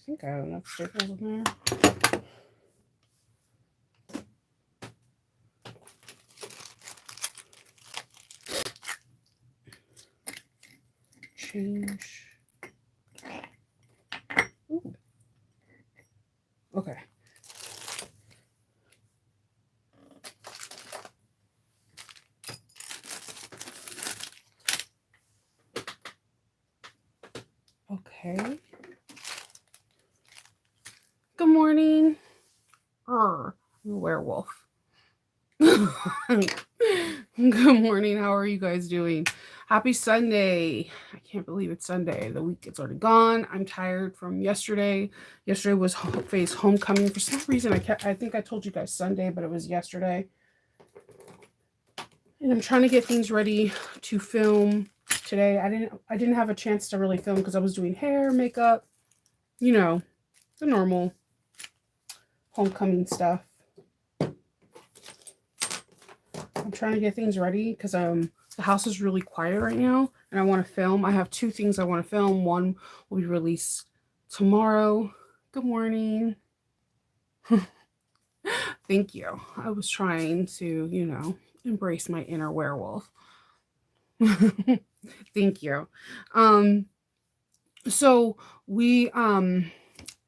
think I have enough staples in there. Change. Ooh. Okay. Okay. Good morning. I'm a werewolf. Good morning. How are you guys doing? Happy Sunday. I can't believe it's Sunday. The week is already gone. I'm tired from yesterday. Yesterday was Faye's homecoming. For some reason, I think I told you guys Sunday, but it was yesterday. And I'm trying to get things ready to film today. I didn't have a chance to really film because I was doing hair, makeup, you know, the normal homecoming stuff. I'm trying to get things ready because the house is really quiet right now and I want to film. I have two things I want to film. One will be released tomorrow. Good morning. Thank you. I was trying to, embrace my inner werewolf. Thank you. So we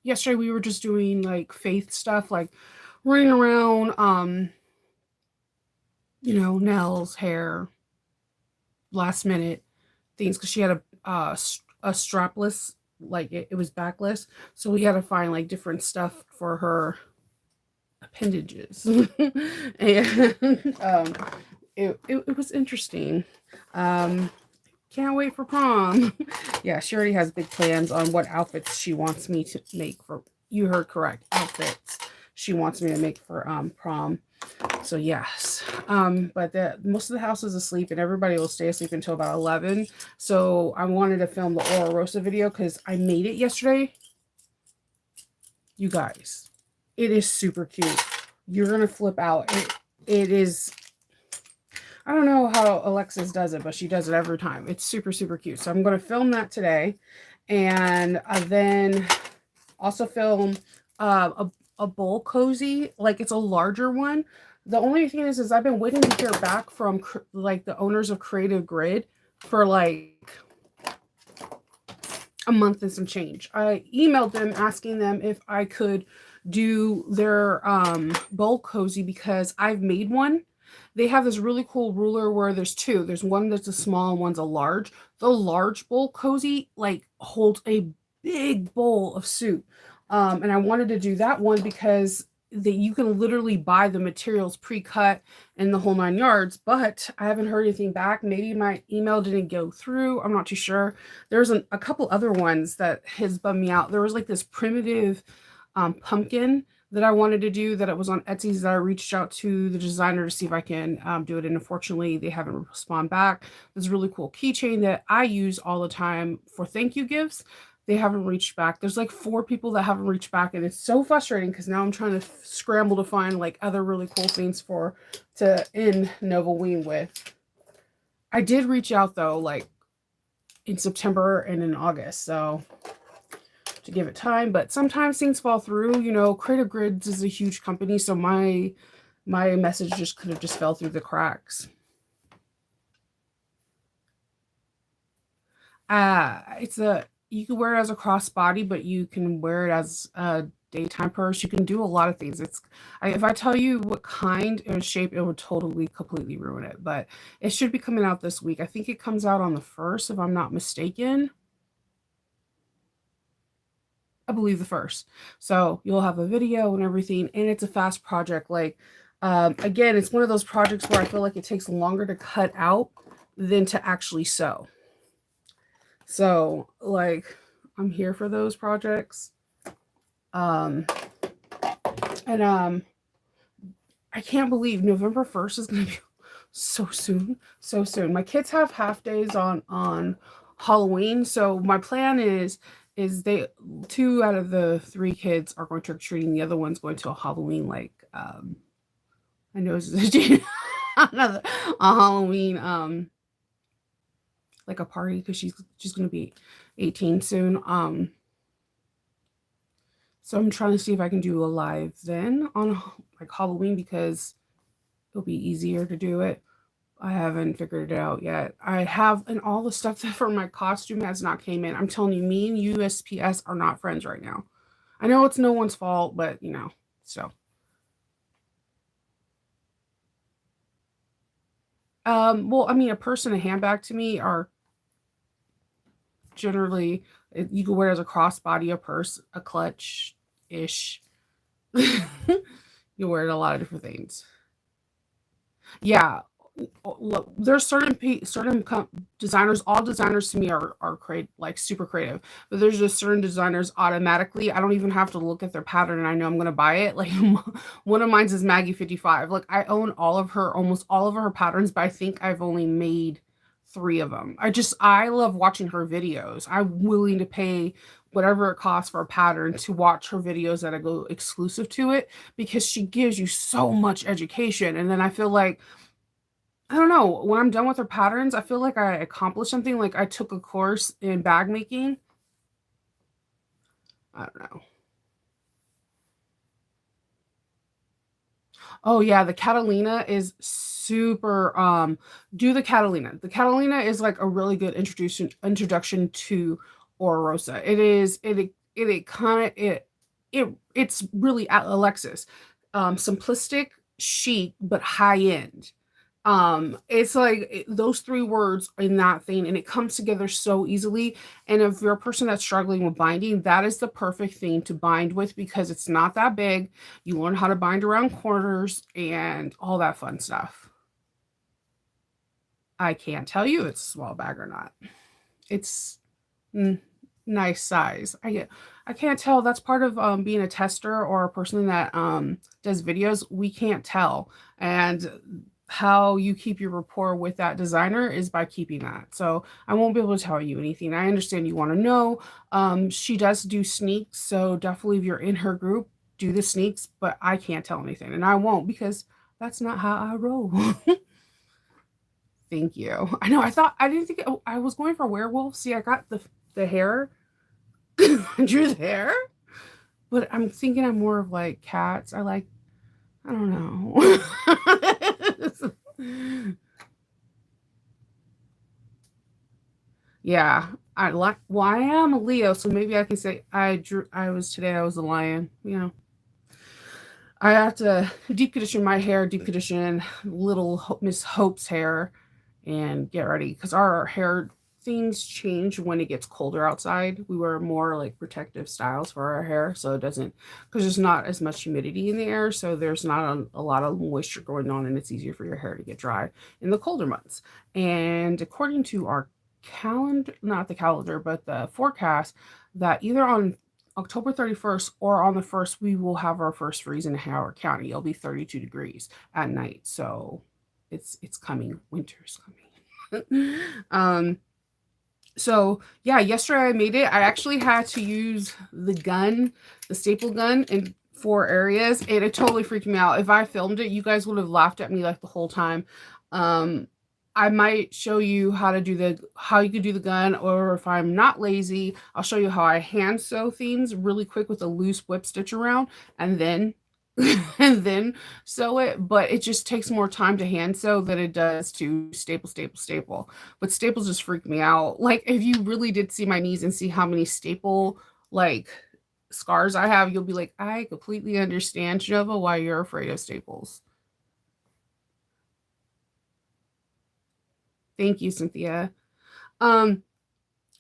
yesterday we were just doing like faith stuff, like running around, nails, hair, last minute things because she had a strapless, like it was backless, so we had to find like different stuff for her appendages. And it was interesting. Can't wait for prom. Yeah, she already has big plans on what outfits she wants me to make for, you heard correct, outfits she wants me to make for prom. So yes, but most of the house is asleep and everybody will stay asleep until about 11. So I wanted to film the Ora Rosa video because I made it yesterday. You guys, it is super cute. You're gonna flip out. It is. I don't know how Alexis does it, but she does it every time. It's super, super cute. So I'm going to film that today. And then also film a bowl cozy. Like it's a larger one. The only thing is I've been waiting to hear back from like the owners of Creative Grid for like a month and some change. I emailed them asking them if I could do their bowl cozy because I've made one. They have this really cool ruler where there's two. There's one that's a small and one's a large. The large bowl cozy like holds a big bowl of soup. And I wanted to do that one because you can literally buy the materials pre-cut and the whole 9 yards, but I haven't heard anything back. Maybe my email didn't go through. I'm not too sure. There's a couple other ones that has bummed me out. There was like this primitive pumpkin that I wanted to do that it was on Etsy that I reached out to the designer to see if I can do it. And unfortunately, they haven't responded back. There's a really cool keychain that I use all the time for thank you gifts. They haven't reached back. There's like 4 people that haven't reached back. And it's so frustrating because now I'm trying to scramble to find like other really cool things to end Novaween with. I did reach out though, like in September and in August. So to give it time, but sometimes things fall through. Creative Grids is a huge company, so my message just could have just fell through the cracks. You can wear it as a crossbody, but you can wear it as a daytime purse. You can do a lot of things. If I tell you what kind and shape, it would totally completely ruin it, but it should be coming out this week. I think it comes out on the 1st if I'm not mistaken. I believe the 1st. So you'll have a video and everything, and it's a fast project. Like, again, it's one of those projects where I feel like it takes longer to cut out than to actually sew. So, like, I'm here for those projects. And I can't believe November 1st is going to be so soon. So soon. My kids have half days on Halloween, so my plan is they 2 out of the 3 kids are going trick or treating. The other one's going to a Halloween I know this is a Halloween like a party because she's going to be 18 soon. So I'm trying to see if I can do a live then on like Halloween because it'll be easier to do it. I haven't figured it out yet. I have, and all the stuff that for my costume has not came in. I'm telling you, me and USPS are not friends right now. I know it's no one's fault, but you know, so. Well, I mean, a purse and a handbag to me are generally you can wear it as a crossbody, a purse, a clutch ish. You wear it a lot of different things. Yeah, look, there's designers. All designers to me are create like super creative, but there's just certain designers automatically. I don't even have to look at their pattern, and I know I'm gonna buy it. Like one of mine's is Maggie 55. Like I own almost all of her patterns, but I think I've only made three of them. I love watching her videos. I'm willing to pay whatever it costs for a pattern to watch her videos that I go exclusive to it because she gives you so much education, and then I feel like I don't know. When I'm done with her patterns, I feel like I accomplished something. Like I took a course in bag making. I don't know. Oh yeah, the Catalina is super. Do the Catalina. The Catalina is like a really good introduction to Ora Rosa. It is it kind of it's really at Alexis, simplistic, chic, but high end. It's like those three words in that thing, and it comes together so easily. And if you're a person that's struggling with binding, that is the perfect thing to bind with because it's not that big. You learn how to bind around corners and all that fun stuff. I can't tell you it's a small bag or not. It's mm, nice size. I can't tell. That's part of being a tester or a person that does videos. We can't tell, and how you keep your rapport with that designer is by keeping that. So I won't be able to tell you anything. I understand you want to know. She does do sneaks, so definitely if you're in her group, do the sneaks. But I can't tell anything, and I won't because that's not how I roll. Thank you. I know. I didn't think I was going for werewolf. See, I got the hair. I drew the hair, but I'm thinking I'm more of like cats. I don't know. Yeah, I like. Well, I am a Leo, so maybe I can say I drew. I was today. I was a lion. You know, I have to deep condition my hair, deep condition Miss Hope's hair, and get ready because our hair things change when it gets colder outside. We wear more like protective styles for our hair so it doesn't because there's not as much humidity in the air, so there's not a lot of moisture going on, and it's easier for your hair to get dry in the colder months. And according to our calendar, not the calendar, but the forecast, that either on October 31st or on the 1st, we will have our first freeze in Howard County. It'll be 32 degrees at night. So it's coming. Winter's coming. um, so yeah, yesterday I made it. I actually had to use the staple gun in 4 areas, and it totally freaked me out. If I filmed it, you guys would have laughed at me like the whole time. Um, I might show you how you could do the gun, or if I'm not lazy, I'll show you how I hand sew things really quick with a loose whip stitch around, and then and then sew it. But it just takes more time to hand sew than it does to staple. But staples just freak me out. Like if you really did see my knees and see how many staple like scars I have, you'll be like, I completely understand, Jova, why you're afraid of staples. Thank you, Cynthia. Um,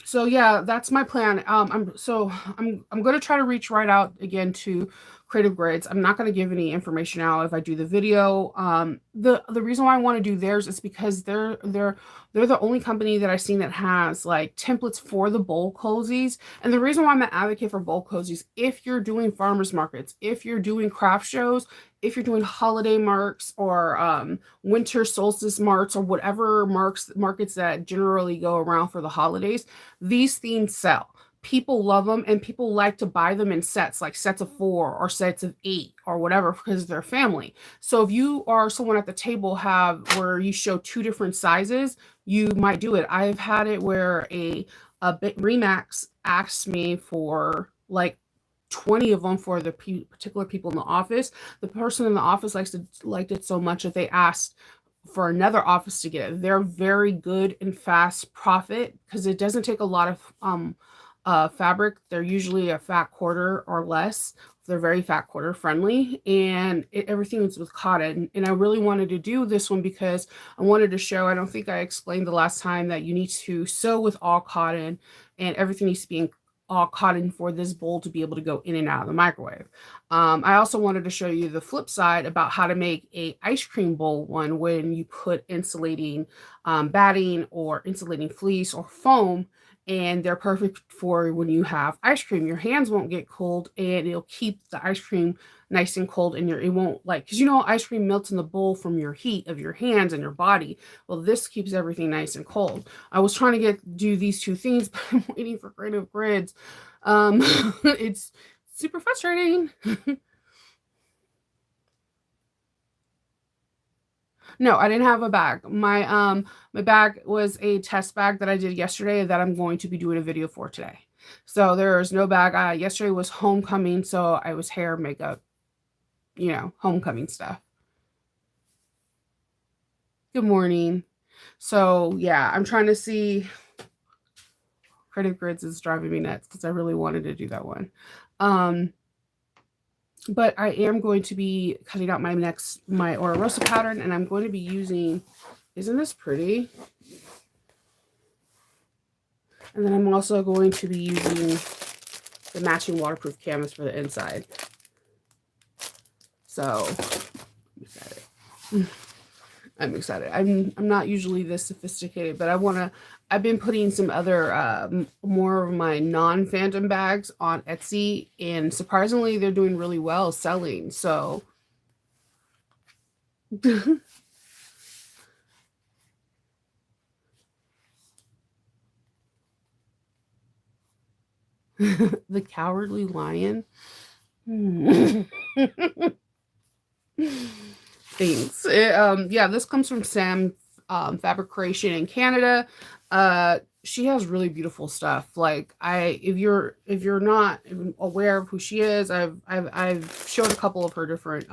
so yeah, that's my plan. I'm going to try to reach right out again to Creative Grids. I'm not going to give any information out if I do the video. The reason why I want to do theirs is because they're the only company that I've seen that has like templates for the bowl cozies. And the reason why I'm an advocate for bowl cozies, if you're doing farmers markets, if you're doing craft shows, if you're doing holiday marks or winter solstice marks or whatever markets that generally go around for the holidays, these themes sell. People love them, and people like to buy them in sets, like sets of 4 or sets of 8 or whatever, because they're family. So if you are someone at the table have where you show 2 different sizes, you might do it. I've had it where a bit Remax asked me for like 20 of them for the particular people in the office. The person in the office liked it so much that they asked for another office to get it. They're very good and fast profit because it doesn't take a lot of fabric. They're usually a fat quarter or less. They're very fat quarter friendly, and everything is with cotton. And I really wanted to do this one because I wanted to show, I don't think I explained the last time, that you need to sew with all cotton, and everything needs to be in all cotton for this bowl to be able to go in and out of the microwave. I also wanted to show you the flip side about how to make a ice cream bowl one when you put insulating batting or insulating fleece or foam, and they're perfect for when you have ice cream. Your hands won't get cold, and it'll keep the ice cream nice and cold, and it won't, like, because ice cream melts in the bowl from your heat of your hands and your body. Well, this keeps everything nice and cold. I was trying to do these two things, but I'm waiting for Creative Grids. It's super frustrating. No, I didn't have a bag. My bag was a test bag that I did yesterday that I'm going to be doing a video for today. So there's no bag. Yesterday was homecoming, so I was hair, makeup, homecoming stuff. Good morning. So yeah, I'm trying to see. Creative Grids is driving me nuts because I really wanted to do that one. But I am going to be cutting out my Ora Rosa pattern, and I'm going to be using, isn't this pretty? And then I'm also going to be using the matching waterproof canvas for the inside. So I'm excited. I'm excited. I'm not usually this sophisticated, but I've been putting some other more of my non-Phantom bags on Etsy, and surprisingly they're doing really well selling. So the Cowardly Lion. Thanks. Yeah, this comes from Sam Fabric Creation in Canada. She has really beautiful stuff. Like, if you're not aware of who she is, I've showed a couple of her different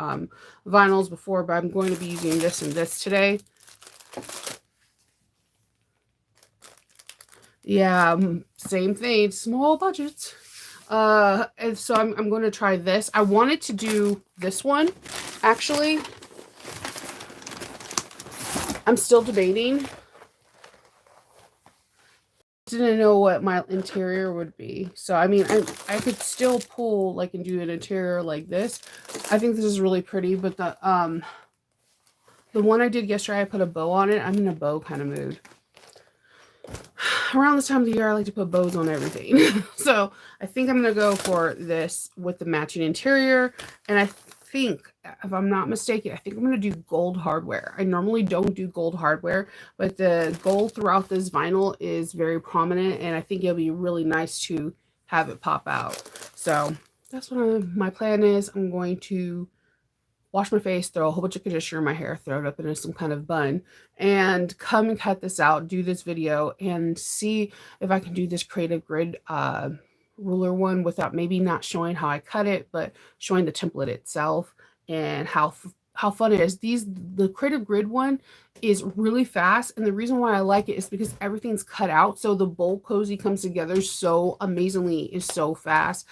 vinyls before, but I'm going to be using this and this today. Yeah, same thing, small budgets. And so I'm going to try this. I wanted to do this one, actually. I'm still debating. Didn't know what my interior would be. So, I mean, I could still pull, like, and do an interior like this. I think this is really pretty, but the one I did yesterday, I put a bow on it. I'm in a bow kind of mood. Around this time of the year, I like to put bows on everything. So I think I'm going to go for this with the matching interior. And I think, if I'm not mistaken, I think I'm going to do gold hardware. I normally don't do gold hardware, but the gold throughout this vinyl is very prominent, and I think it'll be really nice to have it pop out. So that's what my plan is. I'm going to wash my face, throw a whole bunch of conditioner in my hair, throw it up into some kind of bun, and come and cut this out, do this video, and see if I can do this Creative Grid ruler one without maybe not showing how I cut it, but showing the template itself and how fun it is. The Creative Grid one is really fast, and the reason why I like it is because everything's cut out, so the bowl cozy comes together so amazingly, is so fast.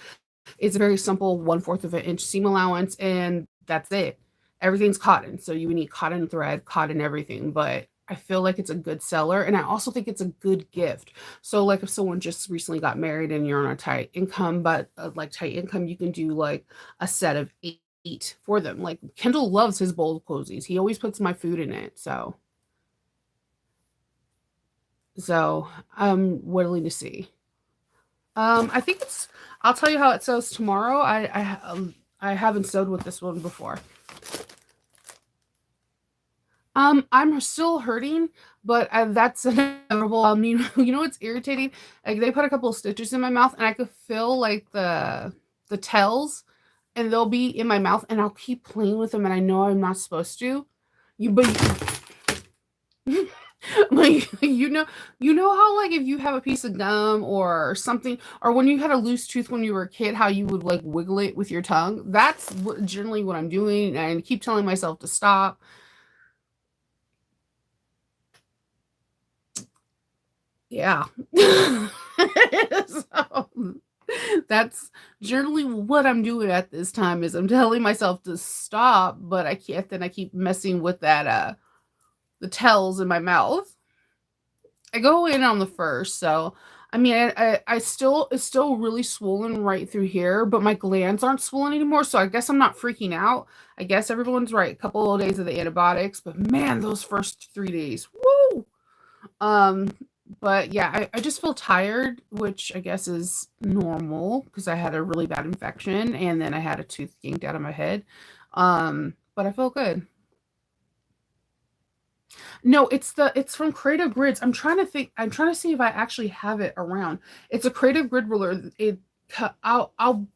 It's a very simple 1/4 of an inch seam allowance, and that's it. Everything's cotton, so you need cotton thread, cotton everything, but I feel like it's a good seller, and I also think it's a good gift. So, like, if someone just recently got married and you're on a tight income, but tight income, you can do like a set of 8 for them. Like, Kendall loves his bowl cozies. He always puts my food in it, so I'm willing to see. I think I'll tell you how it sews tomorrow. I haven't sewed with this one before. I'm still hurting, but that's inevitable. You know what's irritating? Like, they put a couple of stitches in my mouth, and I could feel like the tells, and they'll be in my mouth, and I'll keep playing with them, and I know I'm not supposed to. But Like, you know how, like, if you have a piece of gum or something, or when you had a loose tooth when you were a kid, how you would, like, wiggle it with your tongue? That's generally what I'm doing, and I keep telling myself to stop. Yeah. So, that's generally what I'm doing at this time is I'm telling myself to stop, but I can't, then I keep messing with that, the tells in my mouth. I go in on the first, so I mean, I still, it's still really swollen right through here, but my glands aren't swollen anymore, so I guess I'm not freaking out. I guess everyone's right. A couple of days of the antibiotics, but man, those first 3 days, woo! Um, but yeah, I just feel tired, which I guess is normal because I had a really bad infection and then I had a tooth yanked out of my head. But I feel good. No, it's from Creative Grids. I'm trying to think. I'm trying to see if I actually have it around. It's a Creative Grid ruler. I'll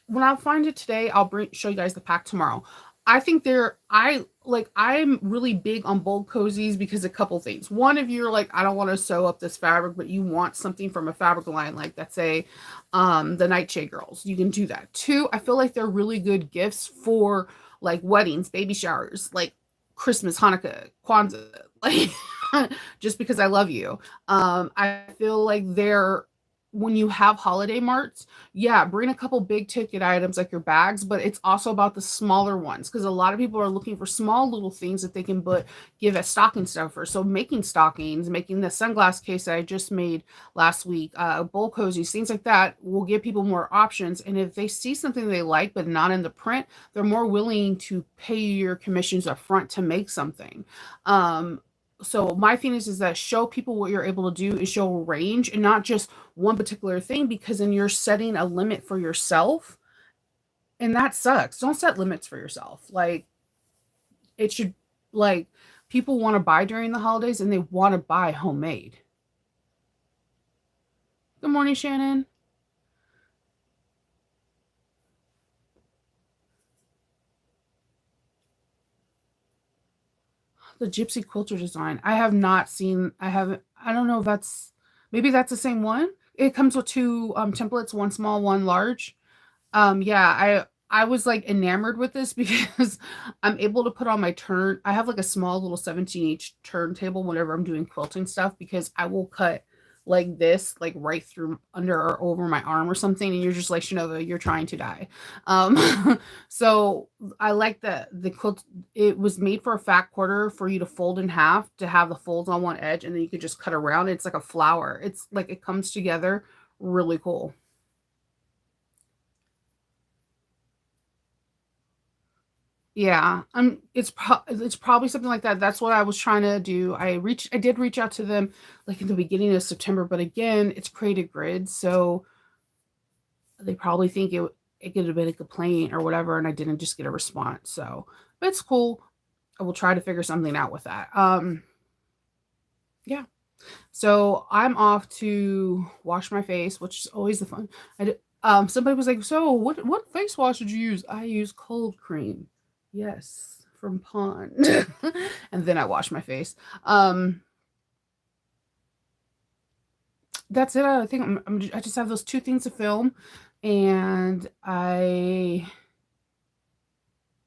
when I find it today, I'll show you guys the pack tomorrow. I think I'm really big on bulk cozies because a couple things. One, if you're like, I don't want to sew up this fabric, but you want something from a fabric line, like let's say the Nightshade Girls, you can do that. Two, I feel like they're really good gifts for like weddings, baby showers, like Christmas, Hanukkah, Kwanzaa, like just because I love you. I feel like they're, when you have holiday marts, yeah, bring a couple big ticket items like your bags, but it's also about the smaller ones because a lot of people are looking for small little things that they can give as stocking stuffer. So making stockings, making the sunglass case that I just made last week, bowl cozies, things like that will give people more options. And if they see something they like but not in the print, they're more willing to pay your commissions up front to make something. So my thing is that show people what you're able to do is show a range and not just one particular thing, because then you're setting a limit for yourself, and that sucks. Don't set limits for yourself. Like, it should, like, people want to buy during the holidays and they want to buy homemade. Good morning, Shannon. The gypsy quilter design. I have not seen, I haven't, I don't know if that's, maybe that's the same one. It comes with two templates, one small, one large. Yeah, I was like enamored with this because I'm able to put on my turn. I have like a small little 17-inch turntable whenever I'm doing quilting stuff because I will cut like this, like right through under or over my arm or something, and you're just like, Shanova, you're trying to die. So I like the quilt. It was made for a fat quarter for you to fold in half to have the folds on one edge, and then you could just cut around. It's like a flower. It's like it comes together really cool. Yeah, it's probably something like that. That's what I was trying to do. I did reach out to them like in the beginning of September, but again, it's Creative Grid, so they probably think it could have been a complaint or whatever, and I didn't just get a response. So, but it's cool. I will try to figure something out with that. Yeah. So I'm off to wash my face, which is always the fun. Somebody was like, "So what face wash did you use?" I use cold cream. Yes, from Pond. And then I wash my face. That's it. I think I just have those two things to film, and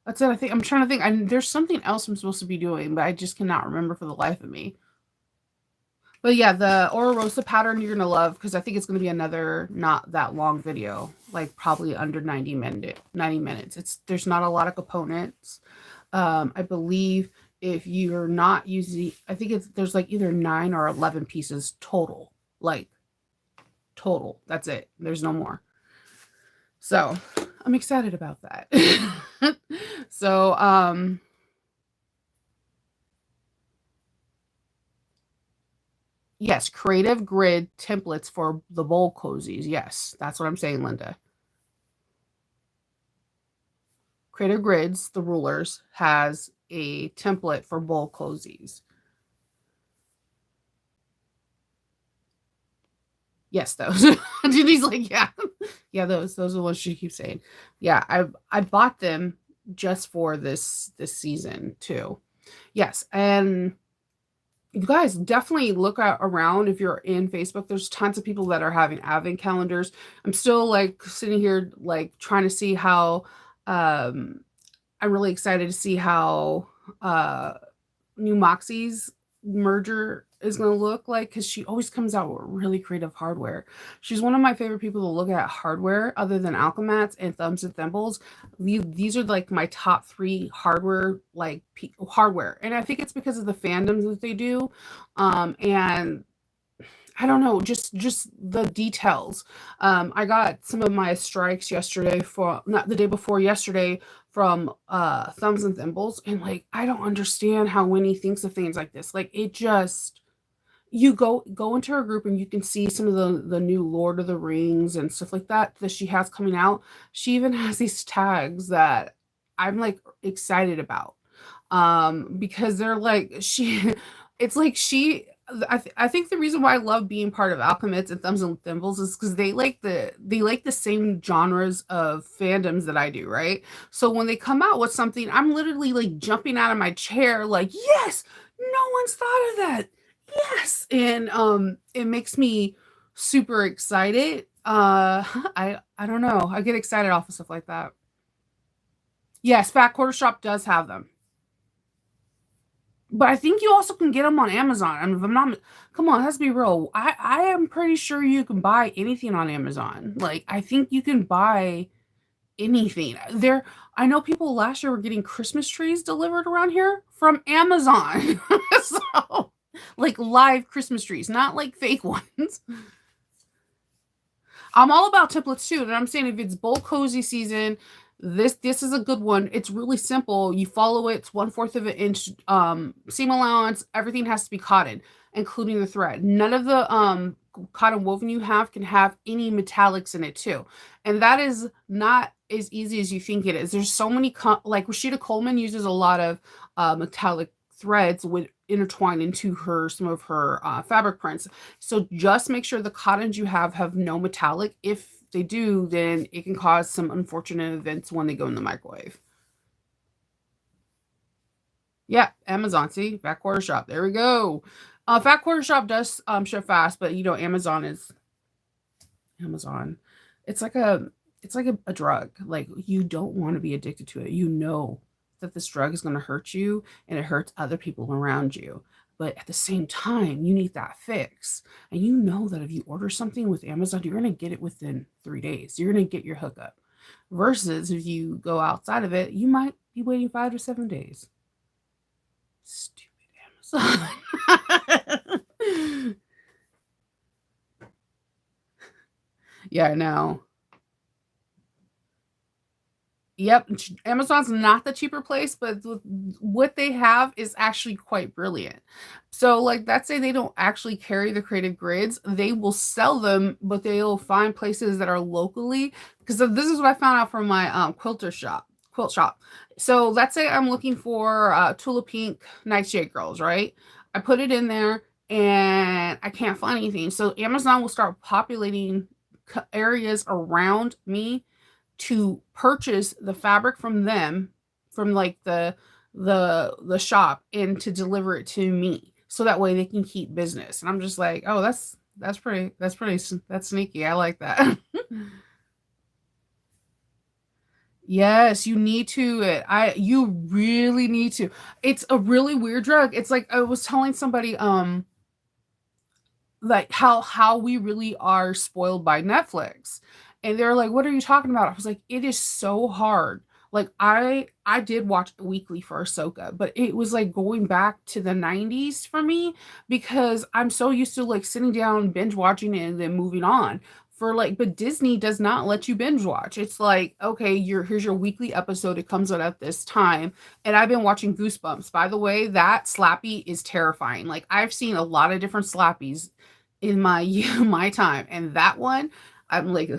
that's it. I think I'm trying to think. There's something else I'm supposed to be doing, but I just cannot remember for the life of me. But yeah, the Ora Rosa pattern you're gonna love because I think it's gonna be another not that long video, like probably under 90 minutes. It's there's not a lot of components. I believe if you're not using, I think there's like either 9 or 11 pieces total, like total. That's it. There's no more. So I'm excited about that. So yes, Creative Grid templates for the bowl cozies. Yes, that's what I'm saying, Linda. Creative Grids, the rulers, has a template for bowl cozies. Yes, those. Judy's like, yeah, yeah, those are the ones she keeps saying. Yeah, I bought them just for this season too. Yes, and You guys definitely look around if you're in Facebook. There's tons of people that are having advent calendars. I'm still like sitting here like trying to see how um I'm really excited to see how uh New Moxie's merger is going to look like, because she always comes out with really creative hardware. She's one of my favorite people to look at hardware, other than Alchemats and Thumbs and Thimbles. These are like my top three hardware, like hardware, and I think it's because of the fandoms that they do, and I don't know, just the details. I got some of my strikes yesterday, for not the day before yesterday, from Thumbs and Thimbles, and like I don't understand how Winnie thinks of things like this. Like it just, you go into her group and you can see some of the new Lord of the Rings and stuff like that she has coming out. She even has these tags that I'm like excited about, because they're like she it's like I think the reason why I love being part of Alchemists and Thumbs and Thimbles is because they like the same genres of fandoms that I do, right? So when they come out with something, I'm literally like jumping out of my chair, like, yes, no one's thought of that. Yes. And it makes me super excited. I don't know. I get excited off of stuff like that. Yes, Fat Quarter Shop does have them. But I think you also can get them on Amazon. I mean, if I'm not, come on, let's be real. I am pretty sure you can buy anything on Amazon. Like, I think you can buy anything. I know people last year were getting Christmas trees delivered around here from Amazon. So, like live Christmas trees, not like fake ones. I'm all about templates too, and I'm saying if it's bulk cozy season, this is a good one. It's really simple. You follow it. It's 1/4 of an inch seam allowance. Everything has to be cotton, including the thread. None of the cotton woven you have can have any metallics in it too, and that is not as easy as you think it is. There's so many like Rashida Coleman uses a lot of metallic threads with intertwined into her some of her fabric prints. So just make sure the cottons you have no metallic. If they do, then it can cause some unfortunate events when they go in the microwave. Yeah, Amazon. See, Fat Quarter Shop. There we go. Fat Quarter Shop does ship fast, but you know, Amazon is Amazon. It's like a drug. Like you don't want to be addicted to it. You know that this drug is going to hurt you and it hurts other people around you. But at the same time, you need that fix. And you know that if you order something with Amazon, you're going to get it within 3 days. You're going to get your hookup. Versus if you go outside of it, you might be waiting 5 to 7 days. Stupid Amazon. Yeah, I know. Yep, Amazon's not the cheaper place, but what they have is actually quite brilliant. So, like, let's say they don't actually carry the creative grids, they will sell them, but they'll find places that are locally. Because this is what I found out from my quilt shop. So, let's say I'm looking for Tula Pink Nightshade Girls, right? I put it in there and I can't find anything. So, Amazon will start populating areas around me to purchase the fabric from them, from like the shop, and to deliver it to me so that way they can keep business. And I'm just like, oh, that's sneaky. I like that. Yes, you need to. You really need to. It's a really weird drug. It's like I was telling somebody like how we really are spoiled by Netflix. And they're like, "What are you talking about?" I was like, "It is so hard." Like I did watch weekly for Ahsoka, but it was like going back to the 90s for me, because I'm so used to like sitting down, binge watching it, and then moving on. For like, but Disney does not let you binge watch. It's like, okay, here's your weekly episode. It comes out at this time. And I've been watching Goosebumps. By the way, that Slappy is terrifying. Like I've seen a lot of different Slappies in my my time, and that one, I'm like,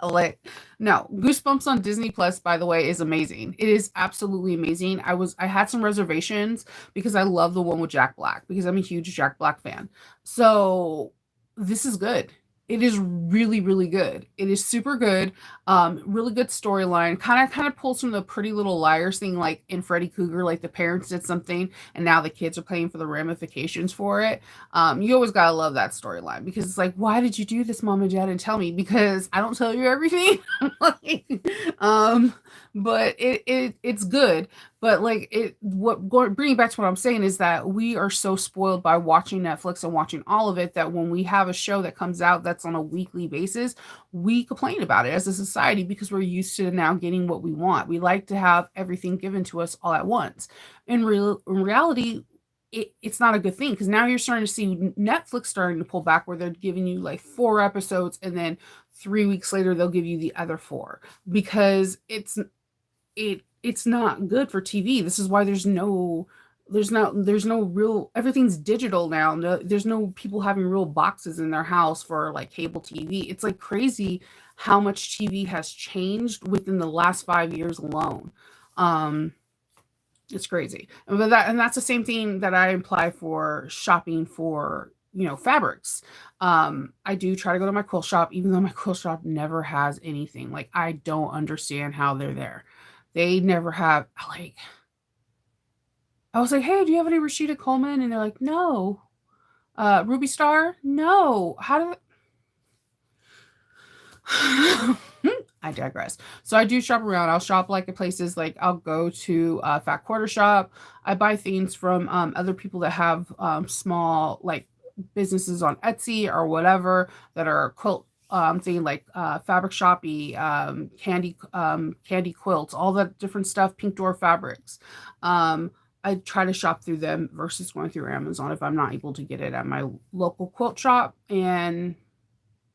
like, no. Goosebumps on Disney Plus, by the way, is amazing. It is absolutely amazing. I had some reservations because I love the one with Jack Black, because I'm a huge Jack Black fan. So this is good. It is really, really good. It is super good. Really good storyline. Kind of pulls from the Pretty Little Liars thing, like in Freddy Krueger, like the parents did something and now the kids are paying for the ramifications for it. You always gotta love that storyline because it's like, why did you do this, mom and dad, and tell me? Because I don't tell you everything. Like, um, but it's good. But like bringing back to what I'm saying is that we are so spoiled by watching Netflix and watching all of it that when we have a show that comes out that's on a weekly basis, we complain about it as a society because we're used to now getting what we want. We like to have everything given to us all at once. In reality, it's not a good thing because now you're starting to see Netflix starting to pull back where they're giving you like 4 episodes and then 3 weeks later they'll give you the other four because it's not good for TV. This is why there's no real, everything's digital now. No, there's no people having real boxes in their house for like cable TV. It's like crazy how much TV has changed within the last 5 years alone. Um, it's crazy. And that's the same thing that I imply for shopping for, fabrics. I do try to go to my quilt shop, even though my quilt shop never has anything. Like, I don't understand how they're there. They never have, like, I was like, "Hey, do you have any Rashida Coleman?" And they're like, "No." Ruby Star? No. How do I digress. So I do shop around. I'll shop like at places like I'll go to Fat Quarter Shop. I buy things from other people that have small like businesses on Etsy or whatever that are quilt thing like Fabric Shoppy, candy quilts, all that different stuff, Pink Door Fabrics. I try to shop through them versus going through Amazon if I'm not able to get it at my local quilt shop. And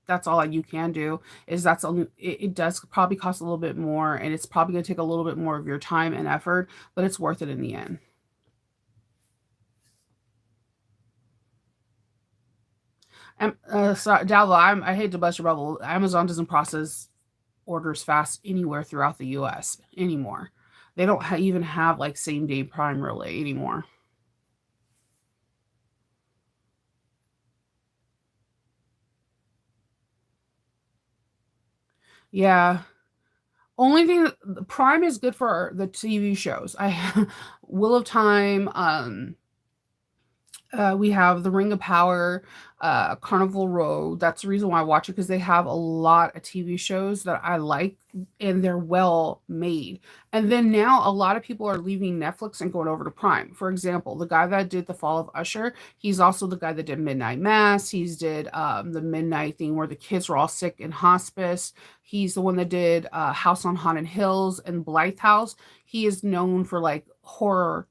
that's all you can do is that's only it does probably cost a little bit more and it's probably going to take a little bit more of your time and effort, but it's worth it in the end. And so Dalva, I hate to bust your bubble. Amazon doesn't process orders fast anywhere throughout the US anymore. They don't even have like same day prime really anymore. Yeah. Only thing Prime is good for the TV shows. I Wheel of Time, we have The Ring of Power, Carnival Row. That's the reason why I watch it because they have a lot of TV shows that I like and they're well made. And then now a lot of people are leaving Netflix and going over to Prime. For example, the guy that did The Fall of Usher, he's also the guy that did Midnight Mass. He's did the midnight thing where the kids were all sick in hospice. He's the one that did House on Haunted Hills and Blythe House. He is known for like horror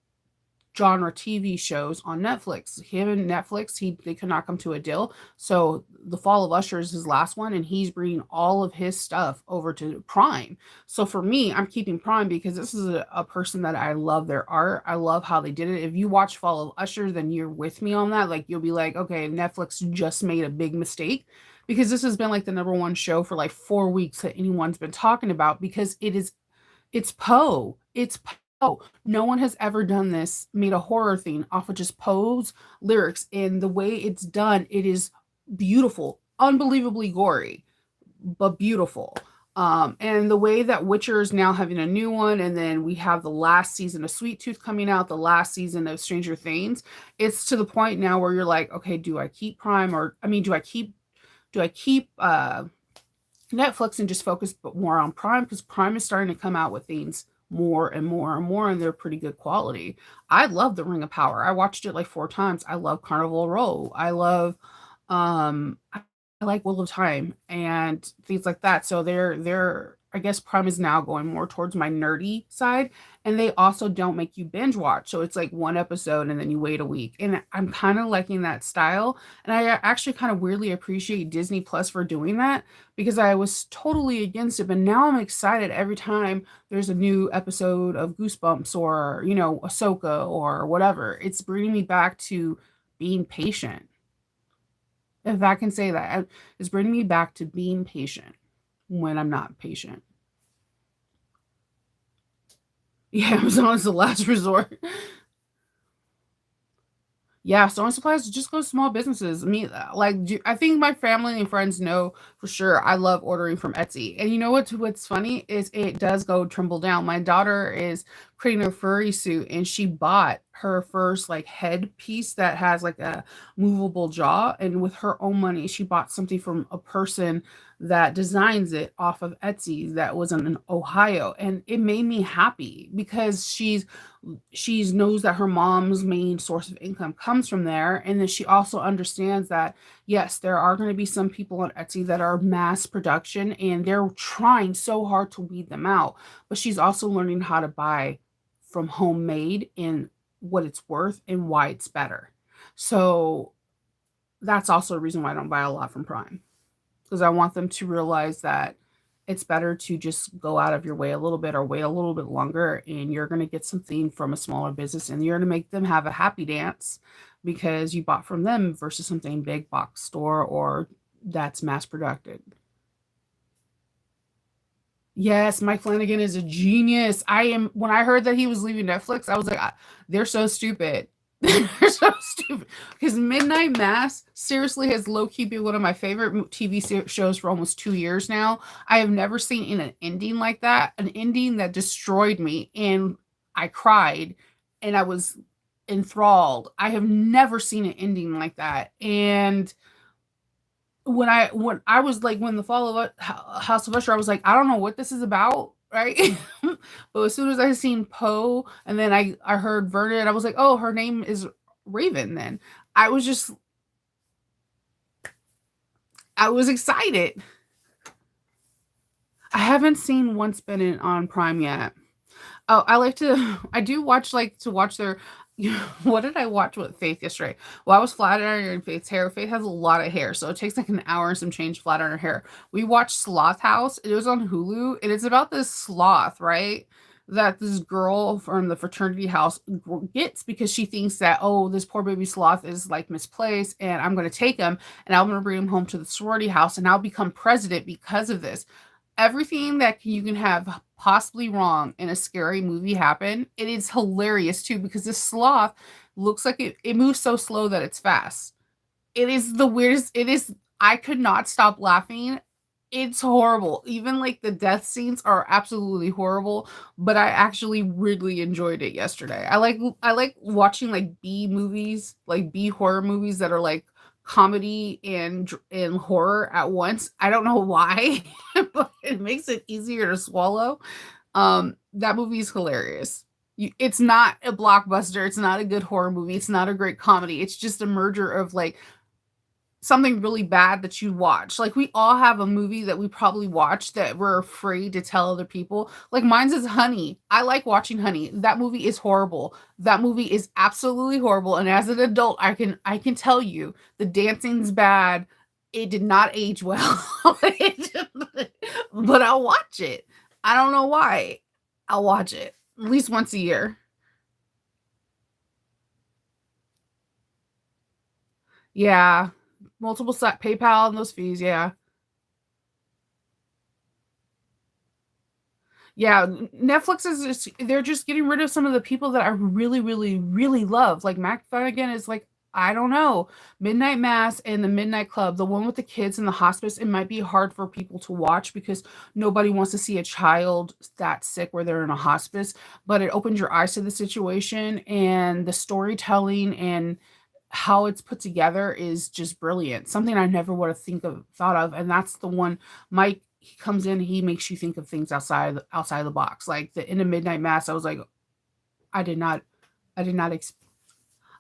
genre TV shows on Netflix. Him and Netflix, they could not come to a deal. So The Fall of Usher is his last one, and he's bringing all of his stuff over to Prime. So for me, I'm keeping Prime because this is a person that I love their art. I love how they did it. If you watch Fall of Usher, then you're with me on that. Like you'll be like, okay, Netflix just made a big mistake. Because this has been like the number one show for like 4 weeks that anyone's been talking about because it's Poe. It's Poe. No one has ever done this, made a horror thing off of just Poe's lyrics. And the way it's done, it is beautiful, unbelievably gory, but beautiful. And the way that Witcher is now having a new one, and then we have the last season of Sweet Tooth coming out, the last season of Stranger Things. It's to the point now where you're like, okay, do I keep Prime or I mean, do I keep Netflix and just focus more on Prime because Prime is starting to come out with things more and more and more, and they're pretty good quality. I love The Ring of Power. I watched it like 4 times. I love Carnival Row. I like Wheel of Time and things like that. So they're I guess Prime is now going more towards my nerdy side, and they also don't make you binge watch. So it's like one episode and then you wait a week. And I'm kind of liking that style. And I actually kind of weirdly appreciate Disney Plus for doing that because I was totally against it, but now I'm excited every time there's a new episode of Goosebumps or, Ahsoka or whatever. It's bringing me back to being patient. If I can say that, it's bringing me back to being patient when I'm not patient. Yeah, Amazon is the last resort. Yeah, sewing supplies just go to small businesses. I mean, I think my family and friends know for sure I love ordering from Etsy. And you know what's funny is it does go trickle down. My daughter is creating a furry suit and she bought her first like head piece that has like a movable jaw, and with her own money she bought something from a person that designs it off of Etsy that was in Ohio, and it made me happy because she knows that her mom's main source of income comes from there, and then she also understands that yes, there are going to be some people on Etsy that are mass production and they're trying so hard to weed them out, but she's also learning how to buy from homemade and what it's worth and why it's better. So that's also a reason why I don't buy a lot from Prime, because I want them to realize that it's better to just go out of your way a little bit or wait a little bit longer, and you're going to get something from a smaller business and you're going to make them have a happy dance because you bought from them versus something big box store or that's mass produced. Yes, Mike Flanagan is a genius. I am When I heard that he was leaving Netflix, I was like, they're so stupid. They're so stupid. Because Midnight Mass seriously has low key been one of my favorite TV shows for almost 2 years now. I have never seen in an ending like that, an ending that destroyed me, and I cried, and I was enthralled. I have never seen an ending like that, and when I was like when the fall of House of Usher, I was like, I don't know what this is about, right? But as soon as I seen Poe, and then I heard Vernon, I was like, oh, her name is Raven. Then I was just I was excited. I haven't seen Once Been in on Prime yet. Oh, I do watch like to watch their what did I watch with Faith yesterday? Well, I was flat ironing Faith's hair. Faith has a lot of hair, so it takes like an hour and some change flat iron her hair. We watched Sloth House. It was on Hulu, and it's about this sloth, right? That this girl from the fraternity house gets because she thinks that, oh, this poor baby sloth is like misplaced, and I'm going to take him and I'm going to bring him home to the sorority house, and I'll become president because of this. Everything that you can have possibly wrong in a scary movie happen. It is hilarious too because this sloth looks like it moves so slow that it's fast. It is the weirdest. It is. I could not stop laughing. It's horrible. Even like the death scenes are absolutely horrible, but I actually really enjoyed it yesterday. I like watching like B movies, like B horror movies that are like comedy and horror at once. I don't know why, but it makes it easier to swallow. That movie is hilarious. It's not a blockbuster. It's not a good horror movie. It's not a great comedy. It's just a merger of like something really bad that you watch. Like we all have a movie that we probably watched that we're afraid to tell other people. Like mine's is Honey. I like watching Honey. That movie is horrible. That movie is absolutely horrible. And as an adult, I can tell you the dancing's bad. It did not age well. But I'll watch it. I don't know why. I'll watch it at least once a year. Yeah. Multiple PayPal and those fees. Yeah. Yeah, Netflix is they're just getting rid of some of the people that I really, really, really love. Like Mac Flanagan is like, I don't know, Midnight Mass and the Midnight Club, the one with the kids in the hospice. It might be hard for people to watch because nobody wants to see a child that sick where they're in a hospice, but it opens your eyes to the situation, and the storytelling and how it's put together is just brilliant. Something I never would have thought of, and that's the one. Mike, he comes in, he makes you think of things outside the box. Like the In a Midnight Mass, I was like, I did not, I did not.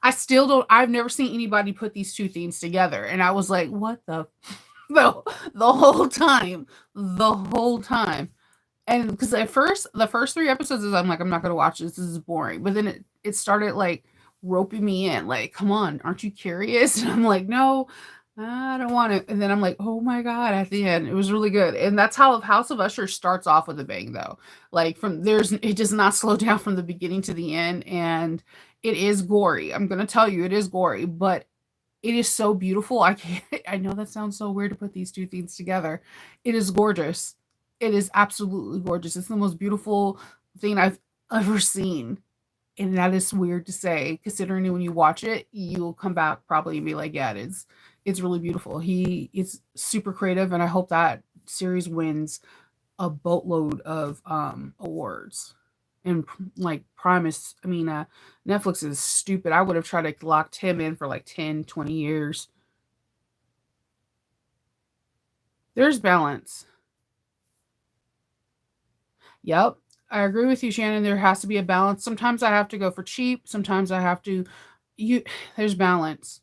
I still don't. I've never seen anybody put these two things together, and I was like, what the, the, the whole time, and because at first the first three episodes is I'm like, I'm not gonna watch this. This is boring. But then it started like roping me in. Like, come on, aren't you curious? And I'm like, no, I don't want to. And then I'm like, oh my god! At the end, it was really good. And that's how House of Usher starts off with a bang, though. Like from there's it does not slow down from the beginning to the end, and it is gory. I'm gonna tell you, it is gory, but it is so beautiful. I can't. I know that sounds so weird to put these two things together. It is gorgeous. It is absolutely gorgeous. It's the most beautiful thing I've ever seen. And that is weird to say, considering when you watch it, you'll come back probably and be like, yeah, it's really beautiful. He is super creative, and I hope that series wins a boatload of awards. And like Prime is, I mean, Netflix is stupid. I would have tried to lock him in for like 10, 20 years. There's balance. Yep. I agree with you, Shannon. There has to be a balance. Sometimes I have to go for cheap. Sometimes I have to you there's balance.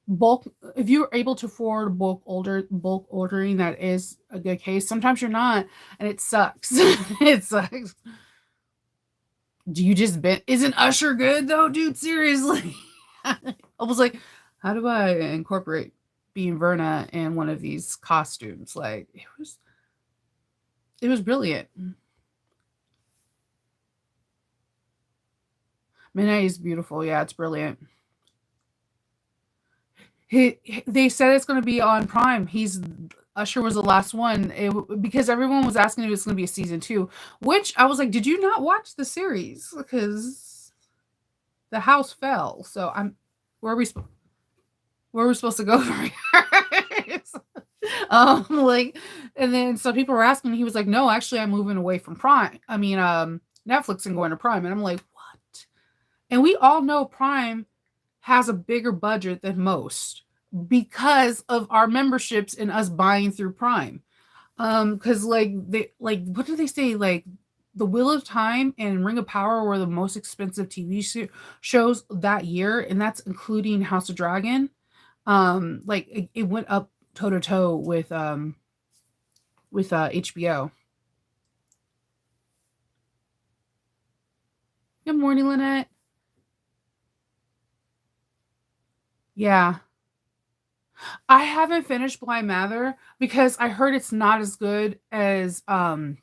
Bulk if you're able to afford bulk ordering, that is a good case. Sometimes you're not, and it sucks. It sucks. Do you just bet isn't Usher good though, dude? Seriously. I was like, how do I incorporate being Verna in one of these costumes? Like it was brilliant. Midnight is beautiful. Yeah, it's brilliant. They said it's going to be on Prime. He's Usher was the last one because everyone was asking if it's going to be a season two. Which I was like, did you not watch the series? Because the house fell. So I'm where are we where are we supposed to go from here? Like, and then some people were asking. He was like, no, actually, I'm moving away from Prime. I mean, Netflix and going to Prime. And I'm like, what? And we all know Prime has a bigger budget than most because of our memberships and us buying through Prime. Because like they like what do they say? Like The Wheel of Time and Ring of Power were the most expensive TV shows that year, and that's including House of Dragon. Like it went up toe to toe with HBO. Good morning, Lynette. Yeah. I haven't finished Blind Mather because I heard it's not as good as the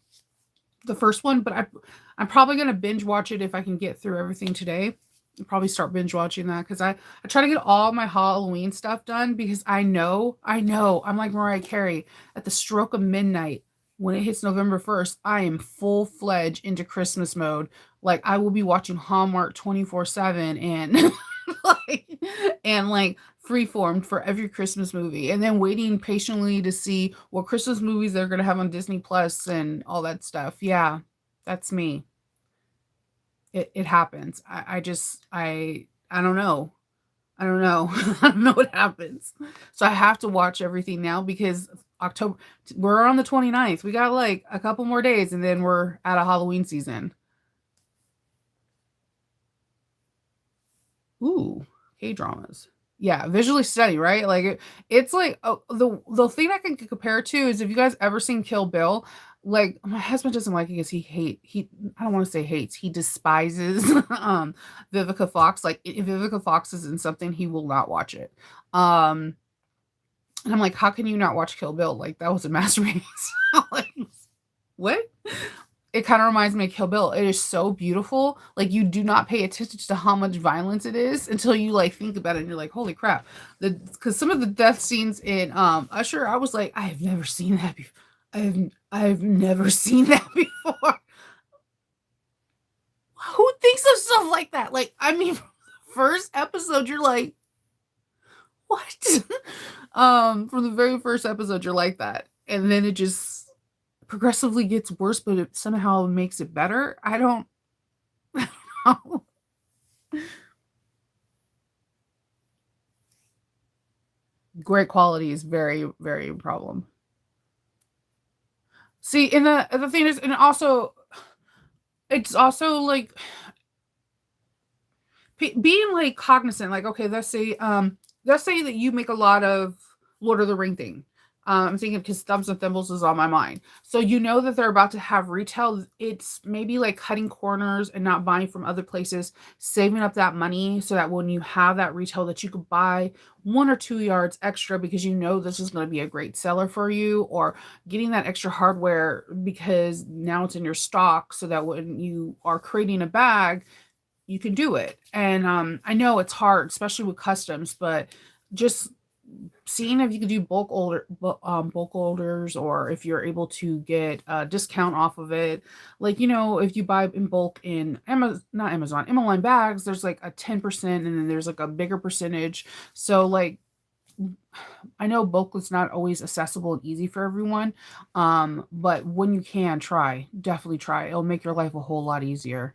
first one, but I'm probably gonna binge watch it if I can get through everything today. I'll probably start binge watching that because I try to get all my Halloween stuff done because I know I'm like Mariah Carey at the stroke of midnight when it hits November 1st. I am full fledged into Christmas mode. Like I will be watching Hallmark 24/7 and like and freeformed for every Christmas movie and then waiting patiently to see what Christmas movies they're going to have on Disney Plus and all that stuff. Yeah, that's me. It happens. I don't know. I don't know. I don't know what happens. So I have to watch everything now because October we're on the 29th. We got like a couple more days and then we're at a Halloween season. Ooh, K-dramas. Yeah, visually stunning, right? Like it's like the thing I can compare it to is if you guys ever seen Kill Bill, like my husband doesn't like it because he I don't want to say hates, he despises Vivica Fox. Like if Vivica Fox is in something, he will not watch it. Um and I'm like, how can you not watch Kill Bill? Like that was a masterpiece. Like, what? It kind of reminds me of Kill Bill. It is so beautiful. Like you do not pay attention to how much violence it is until you like think about it and you're like, holy crap. Because some of the death scenes in Usher, I was like, I have never seen that before. I've never seen that before. Who thinks of stuff like that? Like, I mean, first episode, you're like, what? From the very first episode, you're like that. And then it just progressively gets worse, but it somehow makes it better. I don't know. Great quality is very, very a problem. See, and the thing is, and also, it's also like being like cognizant. Like, okay, let's say that you make a lot of Lord of the Ring thing. I'm thinking because Thumbs and Thimbles is on my mind. So you know that they're about to have retail. It's maybe like cutting corners and not buying from other places, saving up that money so that when you have that retail that you could buy 1 or 2 yards extra because you know this is going to be a great seller for you, or getting that extra hardware because now it's in your stock so that when you are creating a bag, you can do it. And I know it's hard, especially with customs, but just seeing if you could do bulk orders, or if you're able to get a discount off of it. Like, if you buy in bulk in Amazon, not Amazon, MLM bags, there's like a 10%, and then there's like a bigger percentage. So like, I know bulk is not always accessible and easy for everyone. But when you can, definitely try. It'll make your life a whole lot easier.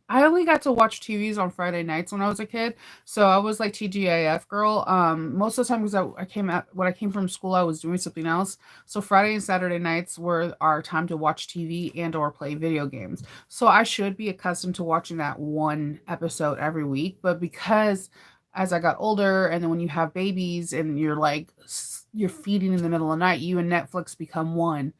I only got to watch TVs on Friday nights when I was a kid, so I was like TGIF girl. Most of the time, because I came out when I came from school, I was doing something else. So Friday and Saturday nights were our time to watch TV and or play video games. So I should be accustomed to watching that one episode every week, but because as I got older, and then when you have babies and you're like you're feeding in the middle of the night, you and Netflix become one.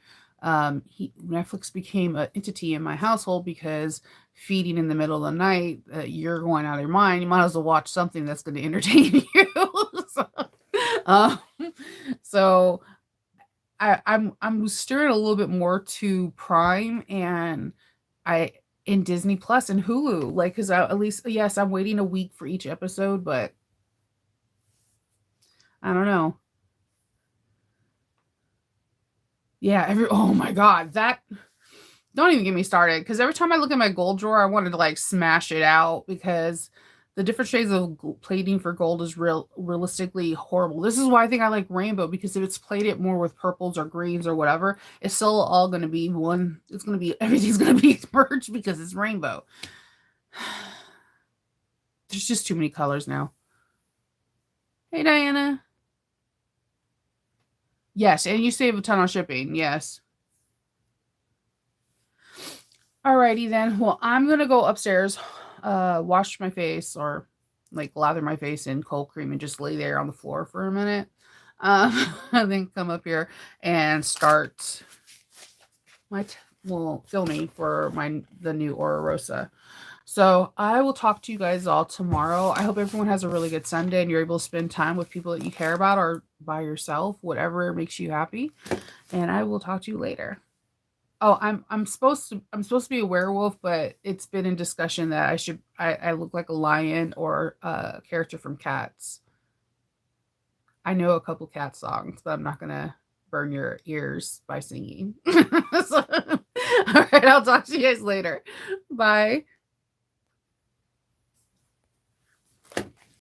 Netflix became an entity in my household because feeding in the middle of the night, you're going out of your mind. You might as well watch something that's going to entertain you. so, um, so I'm steering a little bit more to Prime, and I in Disney Plus and Hulu, like, because at least, yes, I'm waiting a week for each episode, but I don't know. Yeah, oh my god, that don't even get me started, because every time I look at my gold drawer, I wanted to like smash it out, because the different shades of plating for gold is realistically horrible. This is why I think I like rainbow, because if it's plated more with purples or greens or whatever, it's still all going to be one. It's going to be everything's going to be merged because it's rainbow. There's just too many colors now. Hey, Diana. Yes, and you save a ton on shipping. Yes. Alrighty then. Well, I'm gonna go upstairs, wash my face, or like lather my face in cold cream and just lay there on the floor for a minute. And then come up here and start filming for the new Aura Rosa. So I will talk to you guys all tomorrow. I hope everyone has a really good Sunday and you're able to spend time with people that you care about, or by yourself, whatever makes you happy. And I will talk to you later. Oh, I'm supposed to be a werewolf, but it's been in discussion that I look like a lion or a character from Cats. I know a couple cat songs, but I'm not gonna burn your ears by singing. All right, I'll talk to you guys later. Bye.